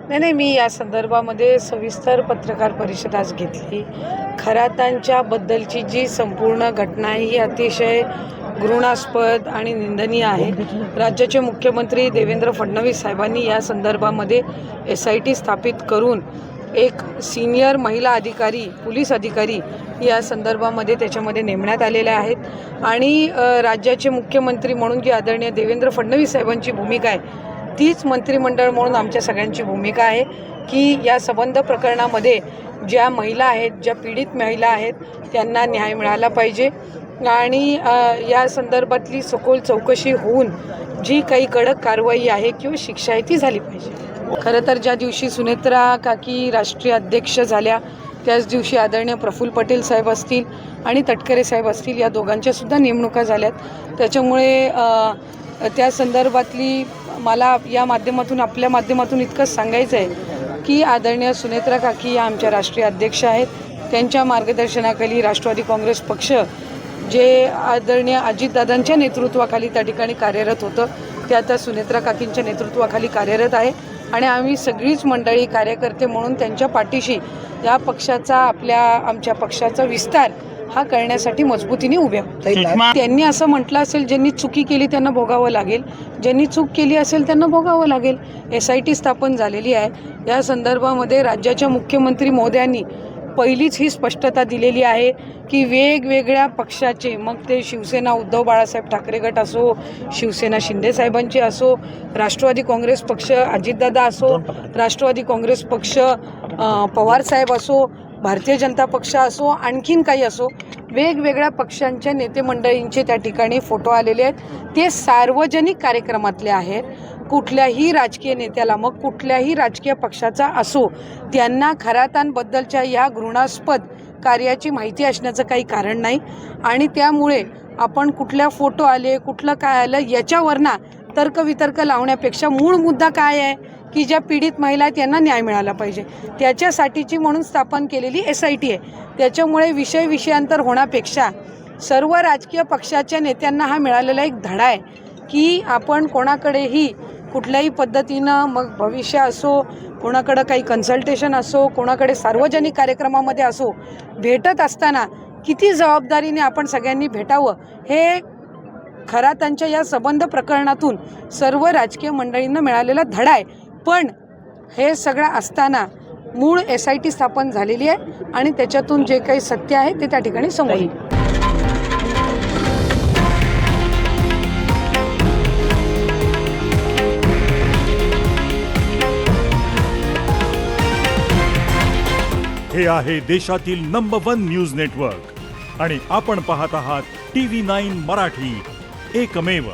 नाही, मी या संदर्भामध्ये सविस्तर पत्रकार परिषद आज घेतली. खरातांच्या बद्दलची जी संपूर्ण घटना आहे ही अतिशय घृणास्पद आणि निंदनीय आहे. राज्याचे मुख्यमंत्री देवेंद्र फडणवीस साहेबांनी या संदर्भामध्ये SIT स्थापित करून एक सिनियर महिला अधिकारी, पोलीस अधिकारी या संदर्भामध्ये त्याच्यामध्ये नेमण्यात आलेले आहेत आणि राज्याचे मुख्यमंत्री म्हणून जी आदरणीय देवेंद्र फडणवीस साहेबांची भूमिका आहे तीच मंत्रिमंडळ म्हणून आमच्या सगळ्यांची भूमिका आहे की या संबंध प्रकरणामध्ये ज्या महिला आहेत, ज्या पीडित महिला आहेत त्यांना न्याय मिळाला पाहिजे आणि या संदर्भातली सखोल चौकशी होऊन जी काही कडक कारवाई आहे किंवा शिक्षा आहे ती झाली पाहिजे. खरं तर ज्या दिवशी सुनेत्रा काकी राष्ट्रीय अध्यक्ष झाल्या त्याच दिवशी आदरणीय प्रफुल्ल पटेल साहेब असतील आणि तटकरे साहेब असतील या दोघांच्यासुद्धा नेमणुका झाल्यात. त्याच्यामुळे त्या संदर्भातली मला या माध्यमातून आपल्या माध्यमातून इतकंच सांगायचं आहे की आदरणीय सुनेत्रा काकी या आमच्या राष्ट्रीय अध्यक्ष आहेत. त्यांच्या मार्गदर्शनाखाली राष्ट्रवादी काँग्रेस पक्ष जे आदरणीय अजितदादांच्या नेतृत्वाखाली त्या ठिकाणी कार्यरत होतं ते आता सुनेत्रा काकींच्या नेतृत्वाखाली कार्यरत आहे आणि आम्ही सगळीच मंडळी कार्यकर्ते म्हणून त्यांच्या पाठीशी या पक्षाचा आमच्या पक्षाचा विस्तार हा करण्यासाठी मजबूतीने उभे आहोत. त्यांनी असं म्हटलं असेल ज्यांनी चुकी केली त्यांना भोगावं लागेल, ज्यांनी चूक केली असेल त्यांना भोगावं लागेल. SIT स्थापन झालेली आहे. या संदर्भामध्ये राज्याच्या मुख्यमंत्री महोदयांनी पहिलीच ही स्पष्टता दिलेली आहे की वेगवेगळ्या पक्षाचे, मग ते शिवसेना उद्धव बाळासाहेब ठाकरे गट असो, शिवसेना शिंदे साहेबांची असो, राष्ट्रवादी काँग्रेस पक्ष अजितदादा असो, राष्ट्रवादी काँग्रेस पक्ष पवारसाहेब असो, भारतीय जनता पक्ष असो, आणखीन काही असो, वेगवेगळ्या पक्षांच्या नेते मंडळींचे त्या ठिकाणी फोटो आलेले आहेत. ते सार्वजनिक कार्यक्रमातले आहेत. कुठल्याही राजकीय नेत्याला, मग कुठल्याही राजकीय पक्षाचा असो, त्यांना खरातांबद्दलच्या या घृणास्पद कार्याची माहिती असण्याचं काही कारण नाही आणि त्यामुळे आपण कुठल्या फोटो आले, कुठलं काय आलं याच्यावरनं तर्कवितर्क लावण्यापेक्षा मूळ मुद्दा काय आहे की ज्या पीडित महिला आहेत त्यांना न्याय मिळाला पाहिजे, त्याच्यासाठीची म्हणून स्थापन केलेली SIT आहे. त्याच्यामुळे विषयांतर होण्यापेक्षा सर्व राजकीय पक्षाच्या नेत्यांना हा मिळालेला एक धडा आहे की आपण कोणाकडेही कुठल्याही पद्धतीनं, मग भविष्य असो, कोणाकडं काही कन्सल्टेशन असो, कोणाकडे सार्वजनिक कार्यक्रमामध्ये असो, भेटत असताना किती जबाबदारीने आपण सगळ्यांनी भेटावं हे खरातांच्या या संबंध प्रकरणातून सर्व राजकीय मंडळींना मिळालेला धडा आहे. पण हे सगळं असताना मूळ SIT स्थापन झालेली आहे आणि त्याच्यातून जे काही सत्य आहे ते त्या ठिकाणी समोर येईल. हे आहे देशातील नंबर 1 न्यूज नेटवर्क आणि आपण पाहत आहात TV9 मराठी, एकमेव.